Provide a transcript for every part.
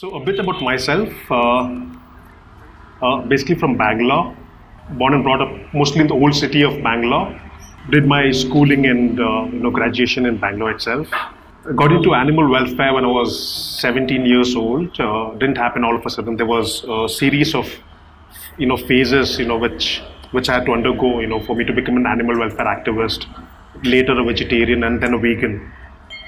So a bit about myself, basically from Bangalore, born and brought up mostly in the old city of Bangalore. Did my schooling and graduation in Bangalore itself. Got into animal welfare when I was 17 years old. Didn't happen all of a sudden. There was a series of phases which I had to undergo for me to become an animal welfare activist. Later a vegetarian and then a vegan.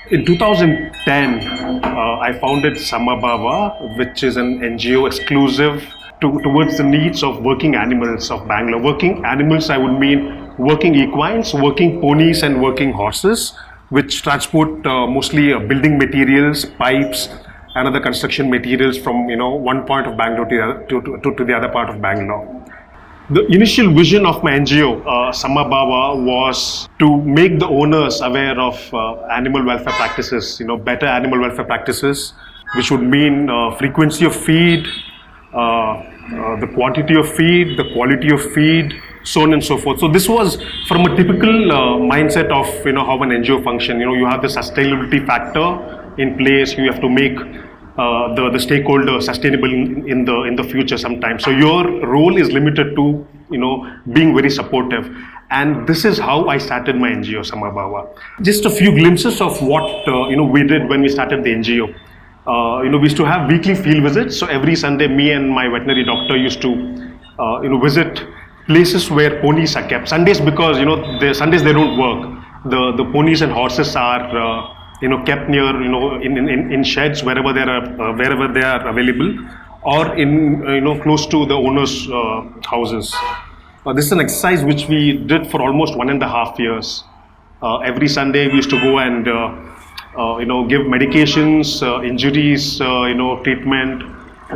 In 2010, I founded Samabhava, which is an NGO exclusive towards the needs of working animals of Bangalore. Working animals, I would mean working equines, working ponies and working horses, which transport mostly building materials, pipes and other construction materials from one point of Bangalore to the other part of Bangalore. The initial vision of my NGO, Samabhava, was to make the owners aware of animal welfare practices, better animal welfare practices, which would mean frequency of feed, the quantity of feed, the quality of feed, so on and so forth. So this was from a typical mindset of how an NGO function. You have the sustainability factor in place. You have to make the stakeholder sustainable in the future sometimes. So your role is limited to being very supportive, and this is how I started my NGO Samabhava. Just a few glimpses of what we did when we started the NGO. We used to have weekly field visits. So every Sunday, me and my veterinary doctor used to visit places where ponies are kept. Sundays, because Sundays they don't work. The ponies and horses are kept near in sheds wherever they are available, or in close to the owners' houses. This is an exercise which we did for almost 1.5 years. Every Sunday we used to go and give medications, injuries, treatment,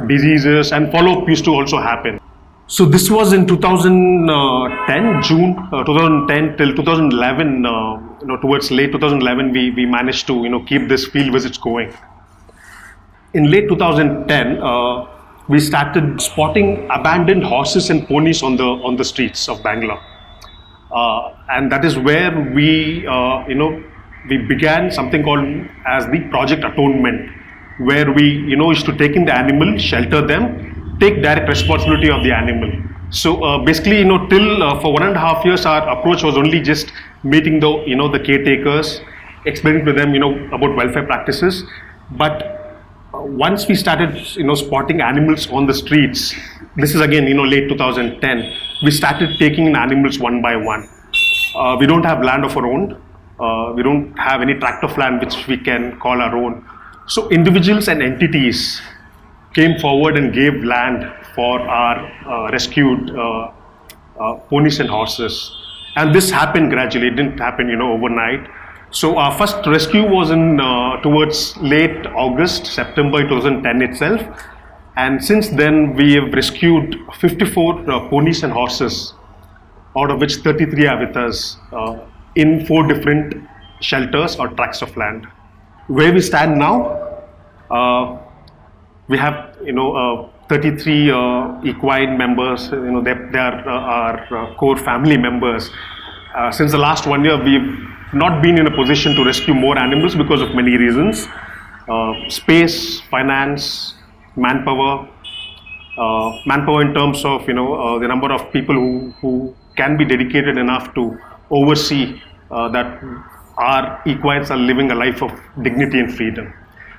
diseases, and follow-up used to also happen. So this was in 2010, June 2010 till 2011. Towards late 2011, we managed to keep this field visits going. In late 2010, we started spotting abandoned horses and ponies on the streets of Bangalore, and that is where we began something called as the Project Atonement, where we used to take in the animal, shelter them, take direct responsibility of the animal. So basically, till for 1.5 years, our approach was only just meeting the caretakers, explaining to them about welfare practices. But once we started spotting animals on the streets, this is again late 2010, we started taking in animals one by one. We don't have land of our own. We don't have any tract of land which we can call our own. So individuals and entities came forward and gave land for our rescued ponies and horses. And this happened gradually. It didn't happen overnight. So our first rescue was in towards late August, September 2010 itself. And since then we have rescued 54 ponies and horses, out of which 33 are with us in 4 different shelters or tracts of land. Where we stand now, we have 33 equine members. They are our core family members. Since the last 1 year, we've not been in a position to rescue more animals because of many reasons: space, finance, manpower. Manpower in terms of the number of people who can be dedicated enough to oversee that our equines are living a life of dignity and freedom.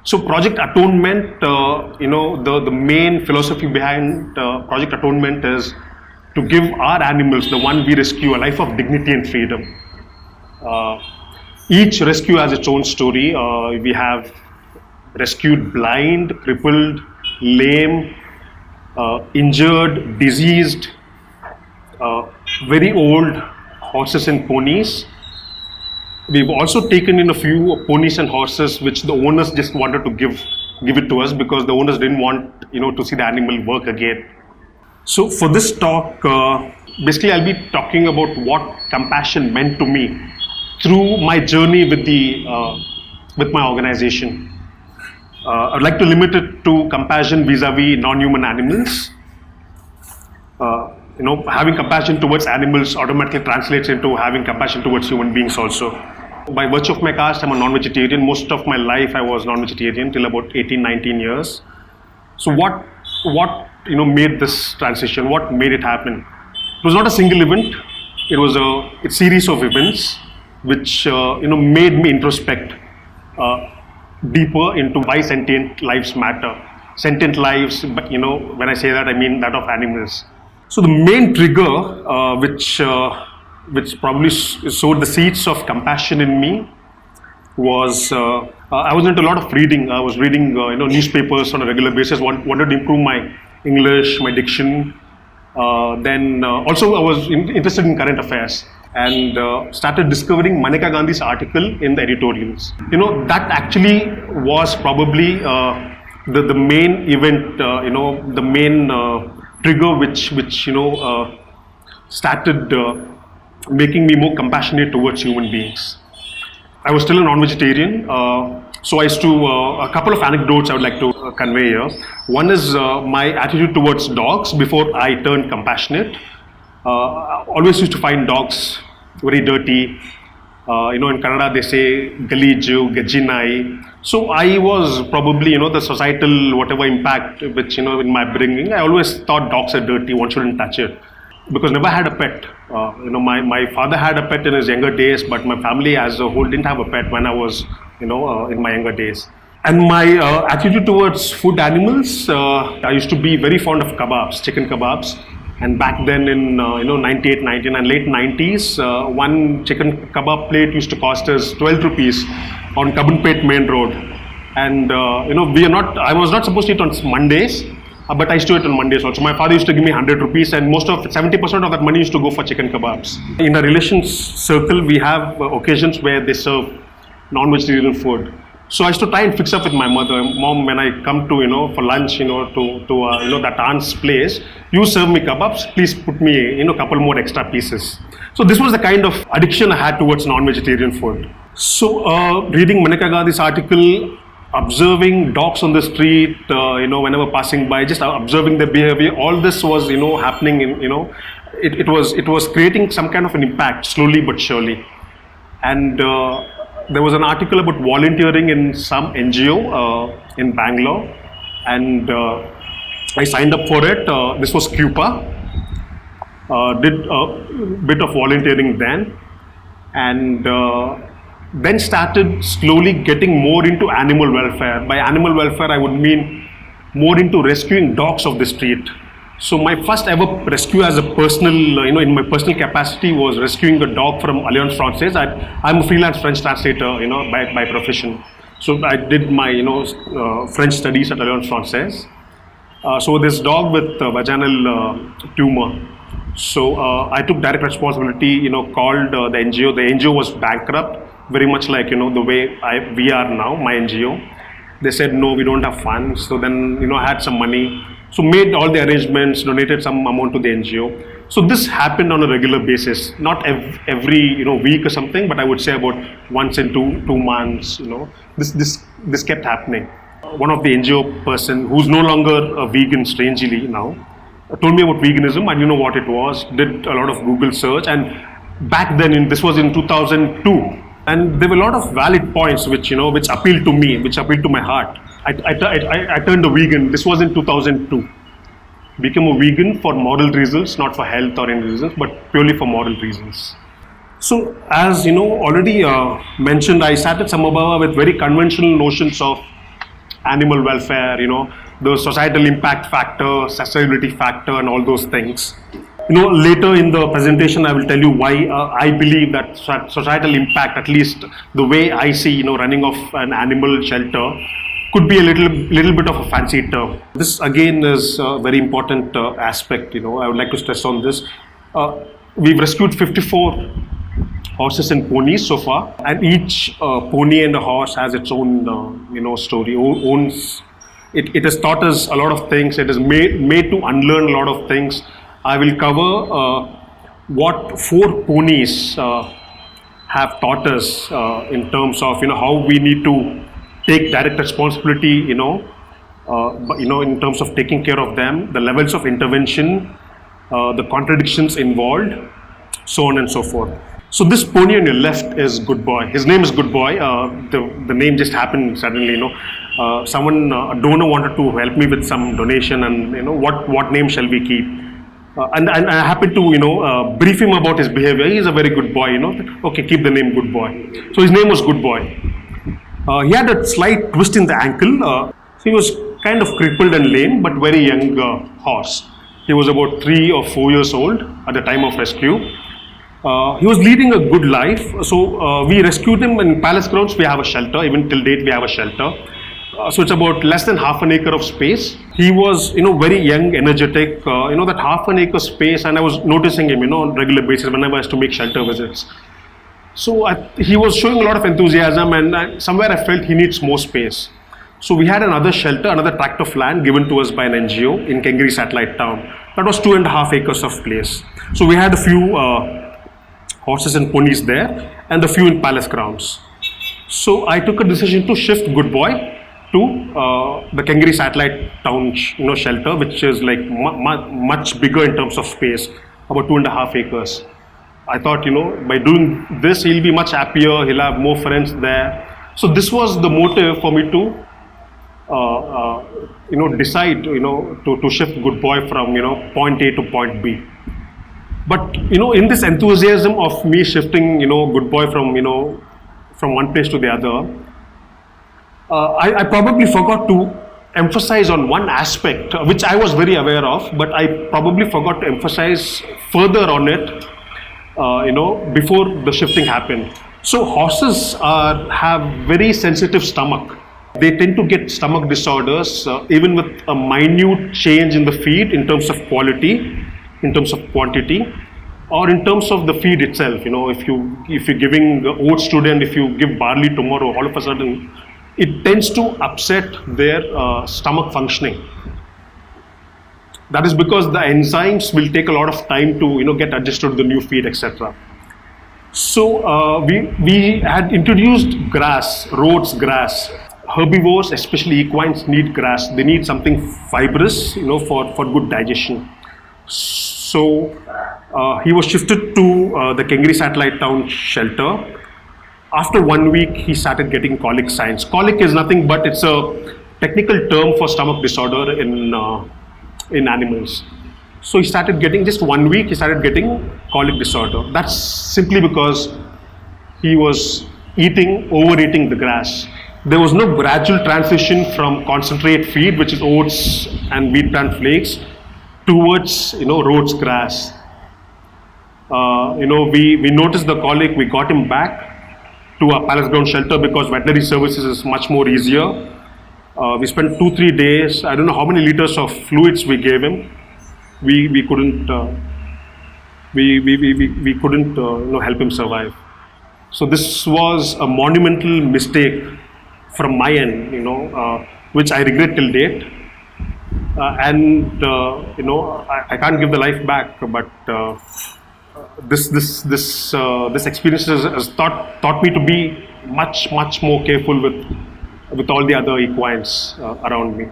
So Project Atonement, the main philosophy behind Project Atonement is to give our animals, the one we rescue, a life of dignity and freedom. Each rescue has its own story. We have rescued blind, crippled, lame, injured, diseased, very old horses and ponies. We've also taken in a few ponies and horses which the owners just wanted to give it to us because the owners didn't want to see the animal work again. So for this talk, basically I'll be talking about what compassion meant to me through my journey with my organization. I'd like to limit it to compassion vis-a-vis non-human animals. Having compassion towards animals automatically translates into having compassion towards human beings also. By virtue of my caste, I'm a non-vegetarian. Most of my life I was non-vegetarian till about 18, 19 years. So what made this transition? What made it happen? It was not a single event. It was a series of events which made me introspect deeper into why sentient lives matter. Sentient lives, but when I say that, I mean that of animals. So the main trigger, which probably sowed the seeds of compassion in me, was I was into a lot of reading. I was reading newspapers on a regular basis. Wanted to improve my English, my diction. Then also I was interested in current affairs, and started discovering Maneka Gandhi's article in the editorials. That actually was probably the main event, the main trigger which started making me more compassionate towards human beings. I was still a non-vegetarian, so I used to, a couple of anecdotes I would like to convey here. One is my attitude towards dogs before I turned compassionate. I always used to find dogs very dirty. In Kannada they say Galiju, Gajinai. So I was probably, the societal whatever impact which, in my bringing, I always thought dogs are dirty, one shouldn't touch it. Because never had a pet. My father had a pet in his younger days, but my family as a whole didn't have a pet when I was, in my younger days. And my attitude towards food animals, I used to be very fond of kebabs, chicken kebabs. And back then in 98, 99 and late 90s, one chicken kebab plate used to cost us 12 rupees on Kabunpet main road. And I was not supposed to eat on Mondays, but I used to eat on Mondays also. My father used to give me 100 rupees, and most of 70% of that money used to go for chicken kebabs. In a relations circle, we have occasions where they serve non-vegetarian food. So I used to try and fix up with my mother. Mom, when I come to, for lunch, to that aunt's place, you serve me kebabs, please put me, a couple more extra pieces. So this was the kind of addiction I had towards non-vegetarian food. So reading Maneka Gandhi's article, observing dogs on the street, whenever passing by, just observing their behavior, all this was, happening in, it was creating some kind of an impact, slowly but surely. And there was an article about volunteering in some NGO in Bangalore, and I signed up for it. This was CUPA. Did a bit of volunteering then, and then started slowly getting more into animal welfare. By animal welfare, I would mean more into rescuing dogs off the street. So my first ever rescue as a personal, in my personal capacity, was rescuing a dog from Alliance Francaise. I'm a freelance French translator, by profession. So I did my, French studies at Alliance Francaise. So this dog with vaginal tumor. So I took direct responsibility, called the NGO. The NGO was bankrupt, very much like, the way we are now, my NGO. They said, no, we don't have funds. So then, I had some money. So made all the arrangements, donated some amount to the NGO. So this happened on a regular basis, not every week or something, but I would say about once in two months. This kept happening. One of the NGO person who's no longer a vegan, strangely now, told me about veganism. I didn't know what it was. Did a lot of Google search, and back then, this was in 2002. And there were a lot of valid points which appealed to me, which appealed to my heart. I turned a vegan. This was in 2002. Became a vegan for moral reasons, not for health or any reasons, but purely for moral reasons. So, as already mentioned, I started Samabhava with very conventional notions of animal welfare, the societal impact factor, sustainability factor, and all those things. Later in the presentation, I will tell you why I believe that societal impact, at least the way I see, running of an animal shelter, could be a little bit of a fancy term. This again is a very important aspect. I would like to stress on this. We've rescued 54 horses and ponies so far, and each pony and a horse has its own, story. It has taught us a lot of things. It has made to unlearn a lot of things. I will cover what 4 ponies have taught us in terms of how we need to take direct responsibility, in terms of taking care of them, the levels of intervention, the contradictions involved, so on and so forth. So this pony on your left is Good Boy. His name is Good Boy. The name just happened suddenly, A donor wanted to help me with some donation, and what name shall we keep? And I happened to brief him about his behavior. He's a very good boy. Okay, keep the name Good Boy. So his name was Good Boy. He had a slight twist in the ankle. So he was kind of crippled and lame, but very young horse. He was about 3 or 4 years old at the time of rescue. He was leading a good life. So we rescued him in Palace Grounds. We have a shelter. Even till date, we have a shelter. So it's about less than half an acre of space. He was, very young, energetic, that half an acre space, and I was noticing him, on regular basis whenever I was to make shelter visits. So he was showing a lot of enthusiasm, and somewhere I felt he needs more space. So we had another shelter, another tract of land given to us by an NGO in Kengeri Satellite Town. That was 2.5 acres of place. So we had a few horses and ponies there, and a few in Palace Grounds. So I took a decision to shift Good Boy to the Kengeri Satellite Town shelter, which is like much bigger in terms of space, about 2.5 acres. I thought, by doing this, he'll be much happier, he'll have more friends there. So this was the motive for me to decide, to shift Good Boy from, point A to point B. But, in this enthusiasm of me shifting, Good Boy from one place to the other, I probably forgot to emphasize on one aspect, which I was very aware of, but I probably forgot to emphasize further on it, before the shifting happened. So horses have very sensitive stomach. They tend to get stomach disorders, even with a minute change in the feed in terms of quality, in terms of quantity, or in terms of the feed itself. If you're giving oats today and if you give barley tomorrow, all of a sudden, it tends to upset their stomach functioning. That is because the enzymes will take a lot of time to get adjusted to the new feed, etc. So we had introduced grass, Rhodes grass. Herbivores, especially equines, need grass. They need something fibrous, for good digestion. So he was shifted to the Kengeri Satellite Town shelter. After 1 week, he started getting colic signs. Colic is nothing but it's a technical term for stomach disorder in animals. So he started getting, just 1 week, he started getting colic disorder. That's simply because he was overeating the grass. There was no gradual transition from concentrate feed, which is oats and wheat bran flakes, towards Rhodes grass. We noticed the colic. We got him back to our Palace Ground shelter because veterinary services is much more easier. We spent 2-3 days. I don't know how many liters of fluids we gave him. We couldn't help him survive. So this was a monumental mistake from my end, which I regret till date. I can't give the life back, but this experience has taught me to be much more careful with all the other equines around me.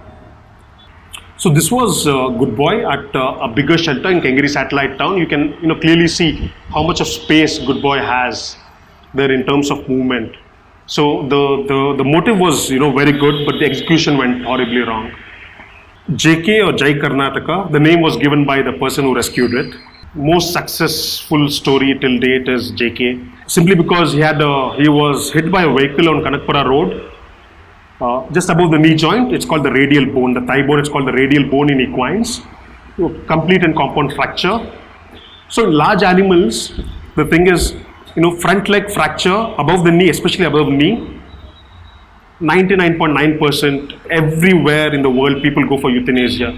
So this was Good Boy at a bigger shelter in Kengeri Satellite Town. You can clearly see how much of space Good Boy has there in terms of movement. So the motive was very good, but the execution went horribly wrong. JK or Jai Karnataka, the name was given by the person who rescued it. Most successful story till date is JK, simply because he was hit by a vehicle on Kanakpura Road, just above the knee joint. It's called the radial bone, the thigh bone. It's called the radial bone in equines. Complete and compound fracture. So in large animals, the thing is, front leg fracture above the knee, especially above the knee. 99.9% everywhere in the world, people go for euthanasia.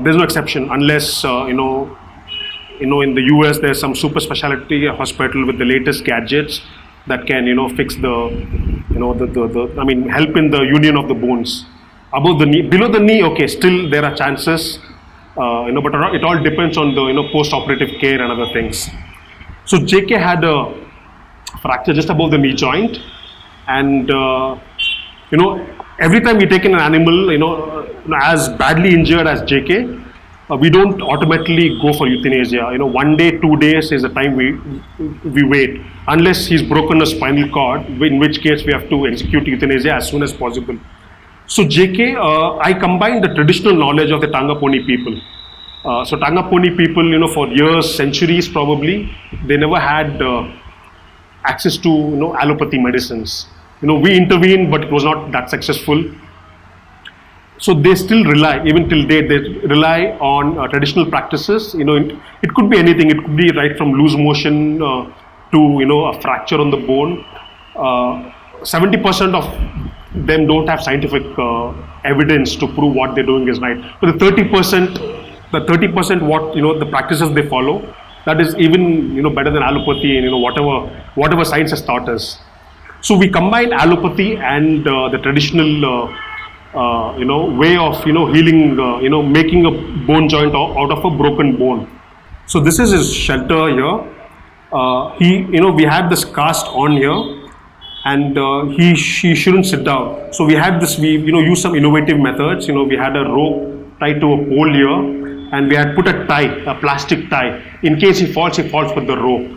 There's no exception unless in the US there's some super specialty hospital with the latest gadgets that can fix help in the union of the bones. Above the knee, below the knee, okay, still there are chances, but it all depends on the post-operative care and other things. So JK had a fracture just above the knee joint, and every time we take in an animal, as badly injured as JK, we don't automatically go for euthanasia. 1 day, 2 days is the time we wait, unless he's broken a spinal cord, in which case we have to execute euthanasia as soon as possible. So JK, I combined the traditional knowledge of the Tanga Poni people. So Tanga Poni people, for years, centuries probably, they never had access to allopathy medicines. We intervened, but it was not that successful. So they still rely, even till date, they rely on traditional practices. It could be anything. It could be right from loose motion to a fracture on the bone. 70% of them don't have scientific evidence to prove what they're doing is right. But the 30% what the practices they follow, that is even better than allopathy and whatever science has taught us. So we combine allopathy and the traditional way of healing, making a bone joint out of a broken bone. So this is his shelter here. We had this cast on here, and she shouldn't sit down. So we had this. We used some innovative methods. We had a rope tied to a pole here, and we had put a plastic tie. In case he falls with the rope.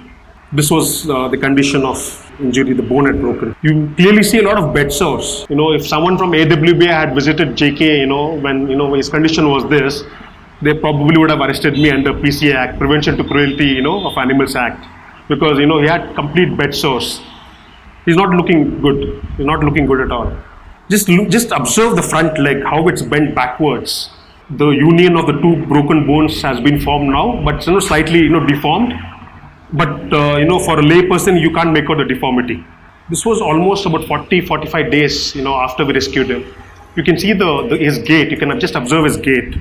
This was the condition of injury, the bone had broken. You clearly see a lot of bed sores. If someone from AWBI had visited JK, when his condition was this, they probably would have arrested me under PCA Act, Prevention to Cruelty, of Animals Act, because he had complete bed sores. He's not looking good. He's not looking good at all. Just observe the front leg, how it's bent backwards. The union of the two broken bones has been formed now, but slightly deformed. But for a lay person, you can't make out the deformity. This was almost about 40-45 days after we rescued him. You can see his gait. You can just observe his gait.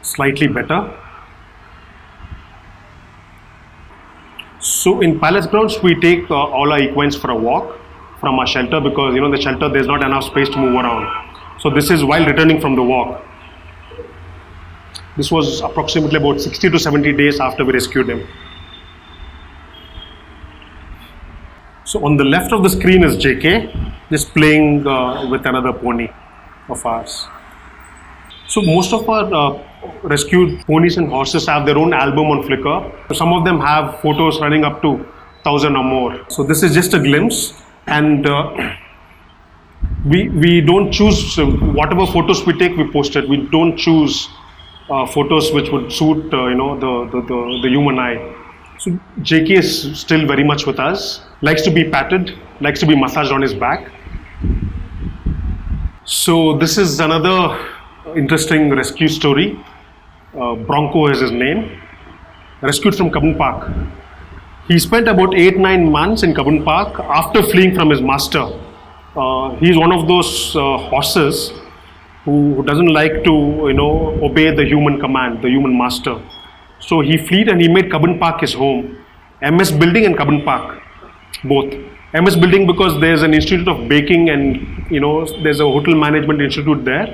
Slightly better. So in Palace Grounds, we take all our equines for a walk from our shelter, because the shelter, there's not enough space to move around. So this is while returning from the walk. This was approximately about 60 to 70 days after we rescued him. So on the left of the screen is JK, just playing with another pony of ours. So most of our rescued ponies and horses have their own album on Flickr. Some of them have photos running up to 1,000 or more. So this is just a glimpse, and we don't choose whatever photos we take, we post it. We don't choose photos which would suit the human eye. So JK is still very much with us, likes to be patted, likes to be massaged on his back. So this is another interesting rescue story. Bronco is his name, rescued from Kabun Park. He spent about 8-9 months in Kabun Park after fleeing from his master. He's one of those horses who doesn't like to obey the human command, the human master. So he fled and he made Kabun Park his home. MS Building and Kabun Park, both. MS Building because there's an institute of baking, and there's a hotel management institute there.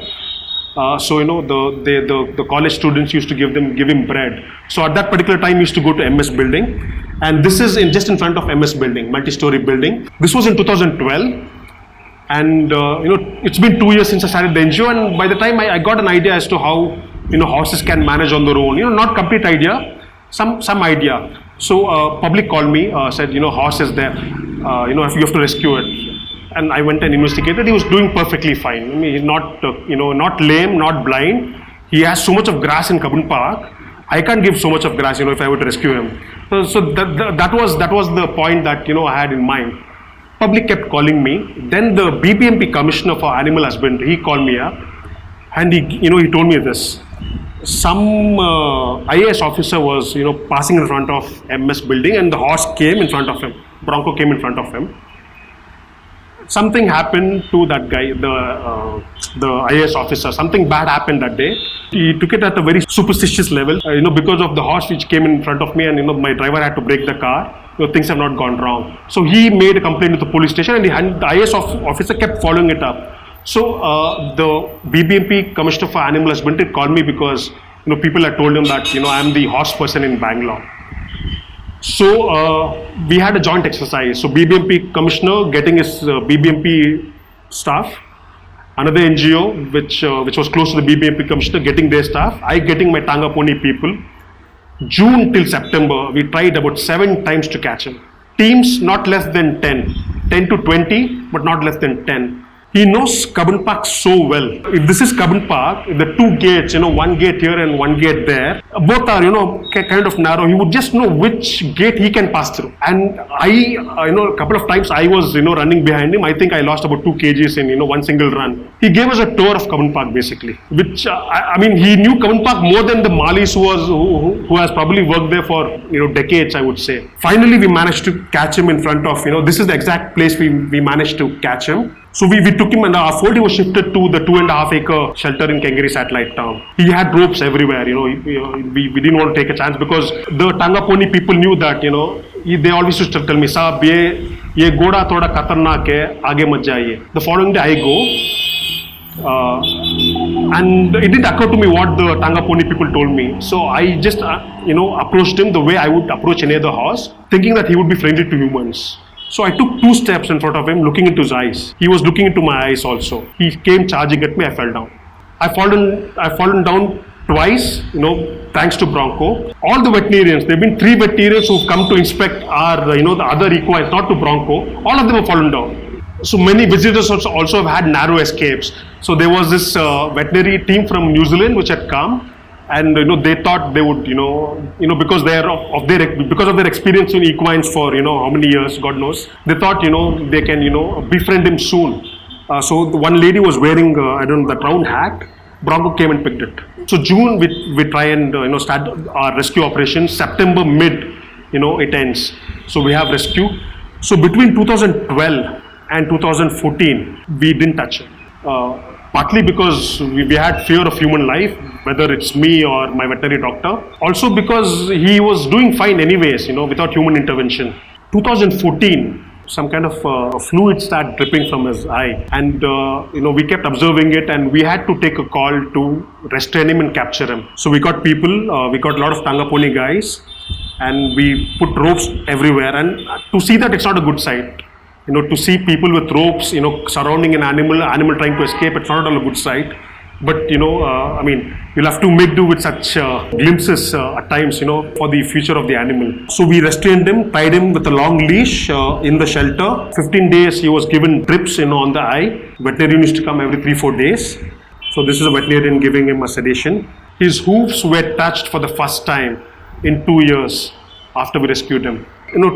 So the college students used to give him bread. So at that particular time, he used to go to MS Building, and this is just in front of MS Building, multi-story building. This was in 2012. And it's been 2 years since I started the NGO, and by the time I got an idea as to how horses can manage on their own. Not complete idea, some idea. So public called me, said horse is there, if you have to rescue it. And I went and investigated. He was doing perfectly fine. I mean, he's not not lame, not blind. He has so much of grass in Kabun Park. I can't give so much of grass if I were to rescue him. So that was the point that I had in mind. Public kept calling me. Then the BBMP Commissioner for Animal Husbandry, he called me up, and he told me this. Some IAS officer was passing in front of MS Building, and the horse came in front of him. Bronco came in front of him. Something happened to that guy, the IAS officer. Something bad happened that day. He took it at a very superstitious level, because of the horse which came in front of me, and my driver had to brake the car. Things have not gone wrong. So he made a complaint to the police station, and the IAS officer kept following it up. So the BBMP Commissioner for Animal Husbandry called me because people had told him that I'm the horse person in Bangalore. So we had a joint exercise. So BBMP Commissioner getting his BBMP staff, another NGO which was close to the BBMP commissioner getting their staff, I getting my Tanga Pony people. June till September, we tried about 7 times to catch him. Teams not less than 10 to 20, but not less than 10. He knows Cubbon Park so well. If this is Cubbon Park, the 2 gates, one gate here and 1 gate there, both are, kind of narrow. He would just know which gate he can pass through. And I, a couple of times I was, running behind him. I think I lost about 2 kgs in, one single run. He gave us a tour of Cubbon Park basically, which, he knew Cubbon Park more than the Malis who has probably worked there for, decades, I would say. Finally, we managed to catch him in front of, this is the exact place we managed to catch him. So we took him and our fold, he was shifted to the 2.5 acre shelter in Kengeri Satellite Town. He had ropes everywhere, we didn't want to take a chance because the Tanga Pony people knew that, they always used to tell me, Saab, ye goda thoda khatarnak hai, aage mat jaiye. The following day I go, and it didn't occur to me what the Tanga Pony people told me. So I just, approached him the way I would approach any other horse, thinking that he would be friendly to humans. So I took 2 steps in front of him, looking into his eyes. He was looking into my eyes also. He came charging at me, I fell down. I've fallen down twice, thanks to Bronco. All the veterinarians, there have been 3 veterinarians who've come to inspect our, the other equines, not to Bronco. All of them have fallen down. So many visitors also have had narrow escapes. So there was this veterinary team from New Zealand which had come. And they thought they would because of their experience in equines for how many years, God knows, they thought they can befriend him soon. So the one lady was wearing that round hat. Bronco came and picked it. So June we try and start our rescue operation. September mid it ends. So we have rescue. So between 2012 and 2014 we didn't touch it. Partly because we had fear of human life, whether it's me or my veterinary doctor. Also because he was doing fine anyways, without human intervention. 2014, some kind of fluid started dripping from his eye. And, we kept observing it and we had to take a call to restrain him and capture him. So we got people, we got a lot of Tanga Pony guys and we put ropes everywhere. And to see that, it's not a good sight. To see people with ropes, surrounding an animal trying to escape, it's not at all a good sight. But, you'll have to make do with such glimpses at times, for the future of the animal. So we restrained him, tied him with a long leash in the shelter. 15 days he was given drips, on the eye. Veterinarian used to come every 3-4 days. So this is a veterinarian giving him a sedation. His hoofs were touched for the first time in 2 years after we rescued him.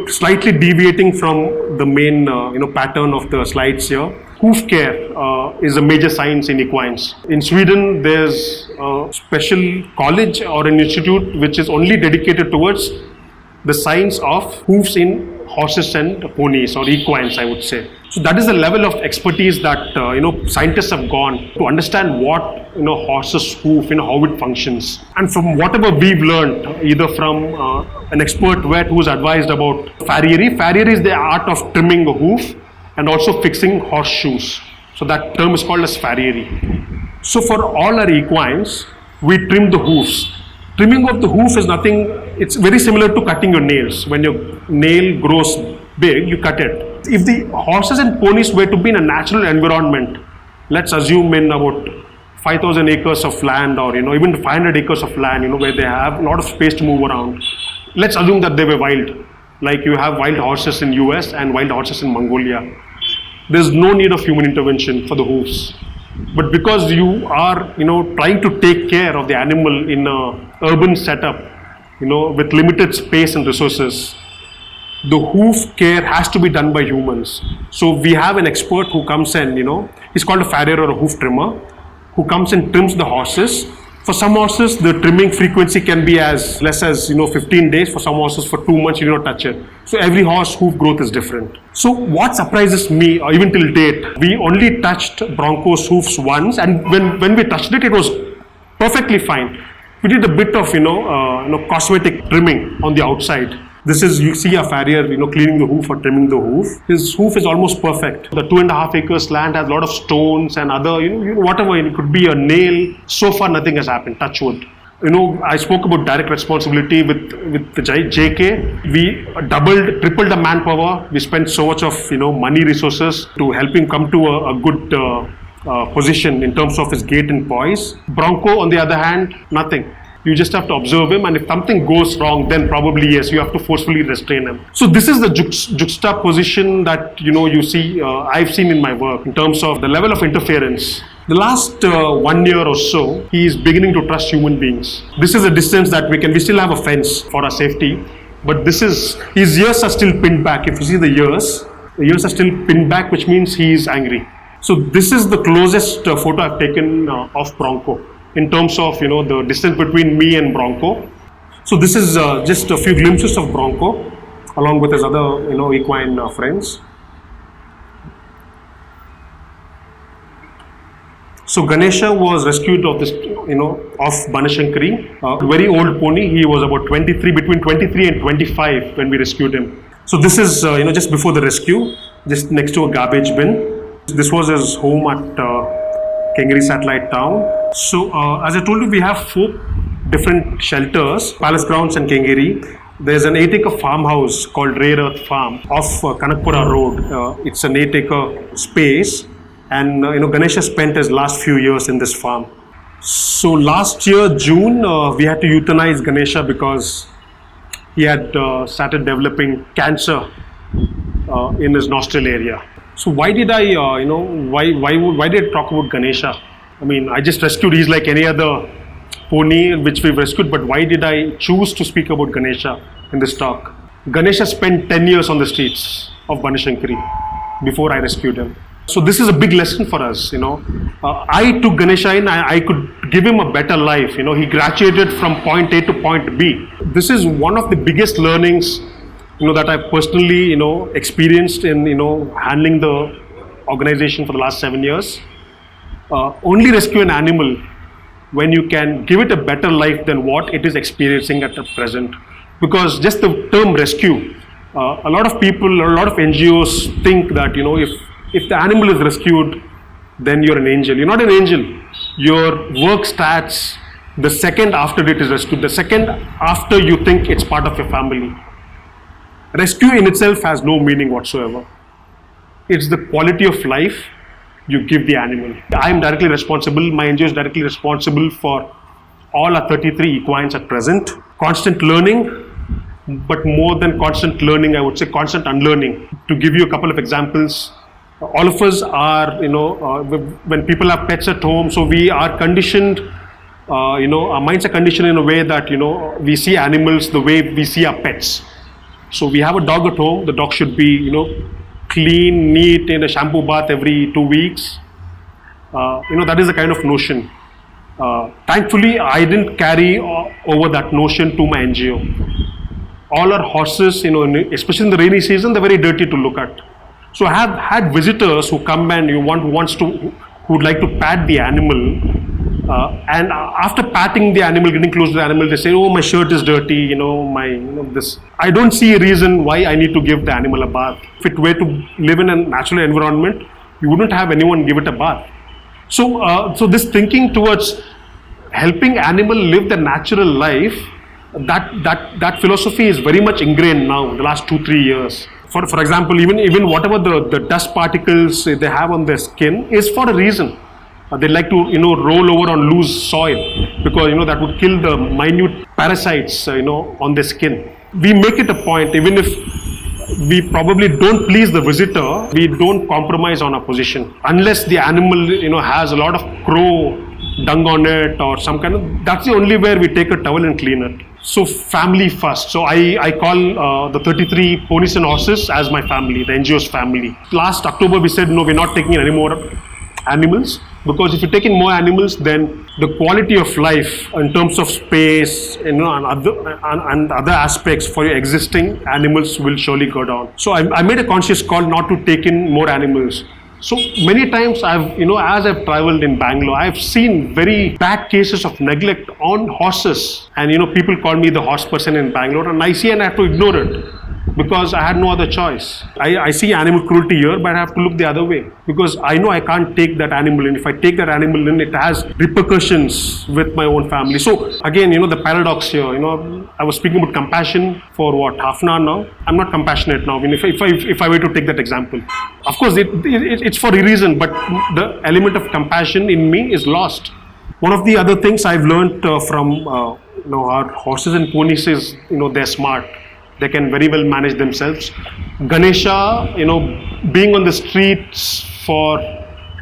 Slightly deviating from the main, pattern of the slides here. Hoof care is a major science in equines. In Sweden, there's a special college or an institute which is only dedicated towards the science of hoofs in horses and ponies or equines, I would say. So that is the level of expertise that scientists have gone to understand what horse's hoof, how it functions. And from whatever we've learned, either from an expert vet who's advised about farriery. Farriery is the art of trimming a hoof and also fixing horseshoes. So that term is called as farriery. So for all our equines, we trim the hoofs. Trimming of the hoof is nothing, it's very similar to cutting your nails. When your nail grows big, you cut it. If the horses and ponies were to be in a natural environment, let's assume in about 5,000 acres of land or even 500 acres of land, where they have a lot of space to move around. Let's assume that they were wild, like you have wild horses in US and wild horses in Mongolia. There's no need of human intervention for the hoofs. But because you are, trying to take care of the animal in a urban setup, with limited space and resources, the hoof care has to be done by humans. So we have an expert who comes and, he's called a farrier or a hoof trimmer, who comes and trims the horses. For some horses, the trimming frequency can be as less as 15 days. For some horses, for 2 months, you do not touch it. So every horse hoof growth is different. So what surprises me, or even till date, we only touched Bronco's hoofs once, and when we touched it, it was perfectly fine. We did a bit of cosmetic trimming on the outside. This is, you see a farrier, cleaning the hoof or trimming the hoof. His hoof is almost perfect. The 2.5 acres land has a lot of stones and other, whatever, it could be a nail. So far, nothing has happened, touch wood. I spoke about direct responsibility with the JK. We tripled the manpower. We spent so much of, money resources to help him come to a good position in terms of his gait and poise. Bronco, on the other hand, nothing. You just have to observe him, and if something goes wrong, then probably yes, you have to forcefully restrain him. So this is the juxtaposition that you see. I've seen in my work in terms of the level of interference. The last 1 year or so, he is beginning to trust human beings. This is a distance that we still have a fence for our safety, but his ears are still pinned back. If you see the ears are still pinned back, which means he is angry. So this is the closest photo I've taken of Bronco in terms of the distance between me and Bronco. So this is just a few glimpses of Bronco along with his other equine friends. So Ganesha was rescued of this of Banashankari, a very old pony. He was about between 23 and 25 when we rescued him. So this is just before the rescue, just next to a garbage bin. This was his home at Kengeri Satellite Town. So as I told you, we have 4 different shelters, Palace Grounds and Kengeri. There's an 8-acre farmhouse called Rare Earth Farm off Kanakpura Road. It's an 8-acre space, and Ganesha spent his last few years in this farm. So last year, June, we had to euthanize Ganesha because he had started developing cancer in his nostril area. So why did I, why did I talk about Ganesha? I mean, I just rescued, he's like any other pony which we've rescued, but why did I choose to speak about Ganesha in this talk? Ganesha spent 10 years on the streets of Banashankari before I rescued him. So this is a big lesson for us, I took Ganesha in, I could give him a better life, he graduated from point A to point B. This is one of the biggest learnings that I've personally, experienced in, handling the organization for the last 7 years. Only rescue an animal when you can give it a better life than what it is experiencing at the present. Because just the term rescue, a lot of people, a lot of NGOs think that, if the animal is rescued, then you're an angel. You're not an angel. Your work starts the second after it is rescued, the second after you think it's part of your family. Rescue in itself has no meaning whatsoever. It's the quality of life you give the animal. I am directly responsible, my NGO is directly responsible for all our 33 equines at present. Constant learning, but more than constant learning, I would say constant unlearning. To give you a couple of examples, all of us are, when people have pets at home, so we are conditioned, our minds are conditioned in a way that, we see animals the way we see our pets. So we have a dog at home, the dog should be, clean, neat, in a shampoo bath every 2 weeks. That is the kind of notion. Thankfully, I didn't carry over that notion to my NGO. All our horses, especially in the rainy season, they're very dirty to look at. So I have had visitors who come and who would like to pat the animal. And after patting the animal, getting close to the animal, they say, "Oh, my shirt is dirty, this." I don't see a reason why I need to give the animal a bath. If it were to live in a natural environment, you wouldn't have anyone give it a bath. So this thinking towards helping animal live the natural life, that philosophy is very much ingrained now in the last 2-3 years. For example, even whatever the dust particles they have on their skin is for a reason. They like to roll over on loose soil because that would kill the minute parasites on their skin. We make it a point, even if we probably don't please the visitor, we don't compromise on our position unless the animal has a lot of crow dung on it or some kind of. That's the only where we take a towel and clean it. So family first. So I call the 33 ponies and horses as my family, the NGO's family. Last October we said no, we're not taking any more animals, because if you're taking more animals, then the quality of life in terms of space, and other aspects for your existing animals will surely go down. So I made a conscious call not to take in more animals. So many times as I've traveled in Bangalore, I've seen very bad cases of neglect on horses, and people call me the horse person in Bangalore, and I see and I have to ignore it. because I had no other choice. I see animal cruelty here, but I have to look the other way because I know I can't take that animal in. If I take that animal in, it has repercussions with my own family. So again, the paradox here, I was speaking about compassion for half an hour now. I'm not compassionate now. If I were to take that example, of course it's for a reason, but the element of compassion in me is lost. One of the other things I've learned from our horses and ponies is they're smart. They can very well manage themselves. Ganesha, being on the streets for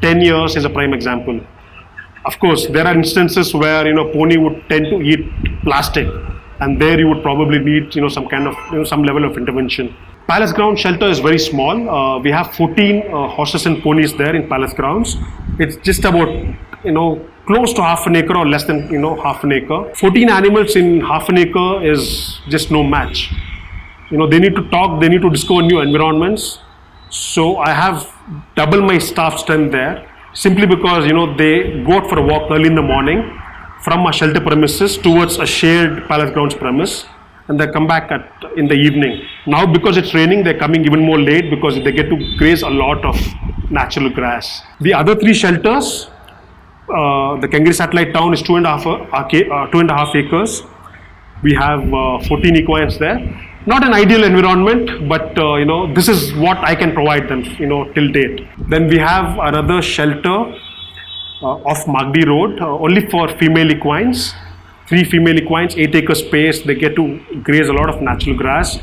10 years is a prime example. Of course, there are instances where pony would tend to eat plastic, and there you would probably need some kind of some level of intervention. Palace Ground Shelter is very small. We have 14 horses and ponies there in Palace Grounds. It's just about close to half an acre or less than half an acre. 14 animals in half an acre is just no match. They need to talk, they need to discover new environments. So I have double my staff strength there simply because they go out for a walk early in the morning from our shelter premises towards a shared Palace Grounds premise, and they come back in the evening. Now because it's raining, they're coming even more late because they get to graze a lot of natural grass. The other 3 shelters, the Kengri Satellite Town is 2.5 acres. We have 14 equines there. Not an ideal environment, but this is what I can provide them, till date. Then we have another shelter off Magdi Road, only for female equines. 3 female equines, 8 acre space. They get to graze a lot of natural grass.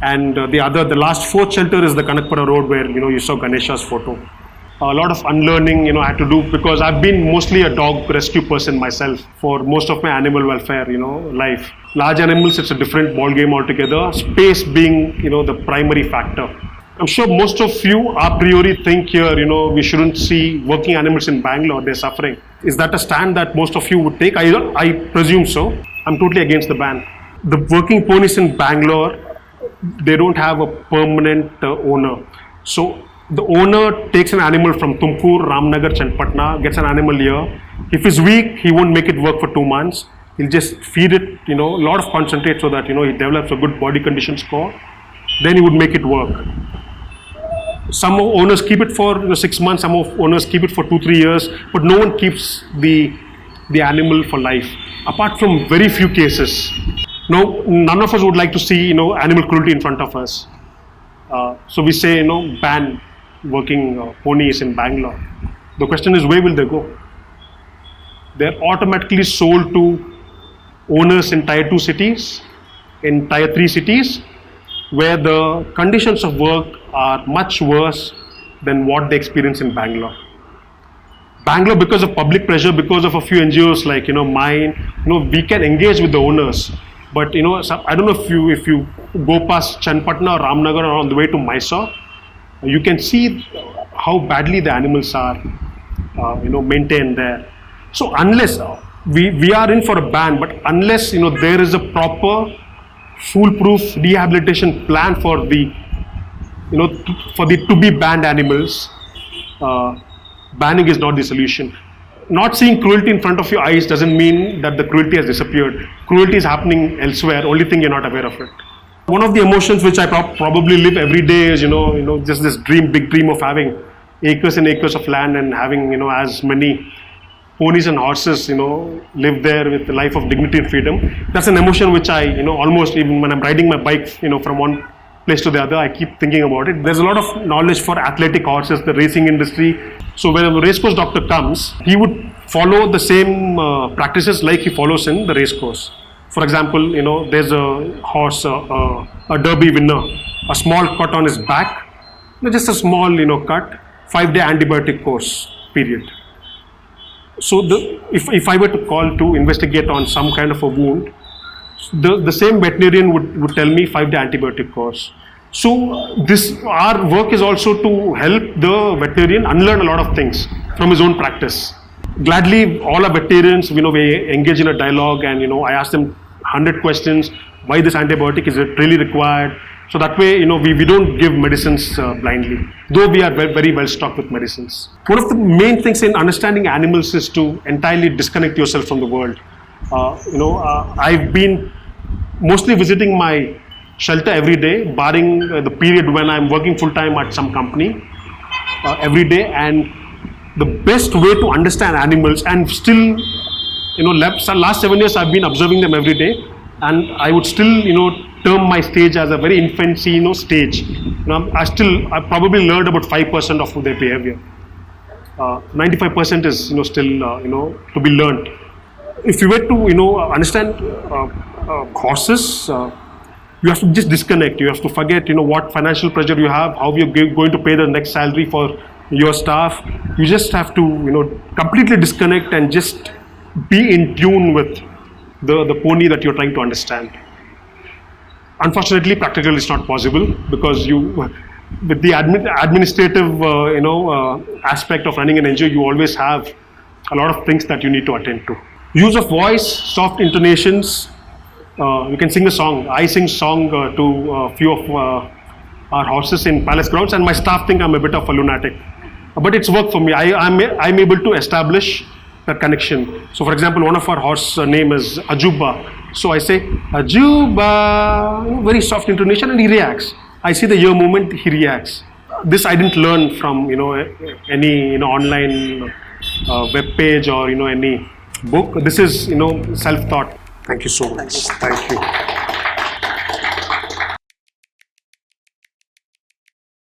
And the last 4th shelter is the Kanakpara Road, where you saw Ganesha's photo. A lot of unlearning I had to do because I've been mostly a dog rescue person myself for most of my animal welfare life. Large animals, it's a different ball game altogether, space being the primary factor. I'm sure most of you a priori think here we shouldn't see working animals in Bangalore, they're suffering. Is that a stand that most of you would take? I presume so. I'm totally against the ban. The working ponies in Bangalore, they don't have a permanent owner. So the owner takes an animal from Tumkur, Ramnagar, Chenpatna, gets an animal here. If he's weak, he won't make it work for 2 months. He'll just feed it, a lot of concentrate so that, he develops a good body condition score. Then he would make it work. Some owners keep it for 6 months, some owners keep it for 2-3 years, but no one keeps the animal for life. Apart from very few cases. No, none of us would like to see, animal cruelty in front of us. So we say, ban working ponies in Bangalore. The question is, where will they go? They're automatically sold to owners in Tier 2 cities, in Tier 3 cities, where the conditions of work are much worse than what they experience in Bangalore. Bangalore, because of public pressure, because of a few NGOs like mine, we can engage with the owners. But I don't know if you go past Chenpatna or Ramnagar or on the way to Mysore, you can see how badly the animals are maintained there. So unless we are in for a ban, but unless there is a proper foolproof rehabilitation plan for the to be banned animals, banning is not the solution. Not seeing cruelty in front of your eyes doesn't mean that the cruelty has disappeared. Cruelty is happening elsewhere, only thing you're not aware of it. One of the emotions which I probably live every day is, just this big dream of having acres and acres of land and having, as many ponies and horses, live there with a life of dignity and freedom. That's an emotion which I, almost even when I'm riding my bike, from one place to the other, I keep thinking about it. There's a lot of knowledge for athletic horses, the racing industry. So when a racecourse doctor comes, he would follow the same practices like he follows in the racecourse. For example, there's a horse, a derby winner, a small cut on his back, just a small, cut, 5-day antibiotic course, period. So if I were to call to investigate on some kind of a wound, the same veterinarian would tell me 5-day antibiotic course. So our work is also to help the veterinarian unlearn a lot of things from his own practice. Gladly, all our veterinarians, we engage in a dialogue, and I ask them 100 questions. Why this antibiotic? Is it really required? So that way, we don't give medicines blindly, though we are very well stocked with medicines. One of the main things in understanding animals is to entirely disconnect yourself from the world. I've been mostly visiting my shelter every day, barring the period when I'm working full time at some company every day. And the best way to understand animals, and still, last 7 years I've been observing them every day, and I would still, term my stage as a very infancy, stage. I probably learned about 5% of their behavior. 95% is, still, to be learned. If you were to, understand horses, you have to just disconnect. You have to forget, what financial pressure you have, how you're going to pay the next salary for your staff. You just have to, completely disconnect and just be in tune with the pony that you're trying to understand. Unfortunately, practically it's not possible, because with the administrative, aspect of running an NGO, you always have a lot of things that you need to attend to. Use of voice, soft intonations. You can sing a song. I sing song to a few of our horses in palace grounds, and my staff think I'm a bit of a lunatic. But it's worked for me. I'm able to establish that connection. So, for example, one of our horse name is AWBI. So I say AWBI, very soft intonation, and he reacts. I see the ear movement, he reacts. This I didn't learn from any online web page or any book. This is self-taught. Thank you so much. Thank you.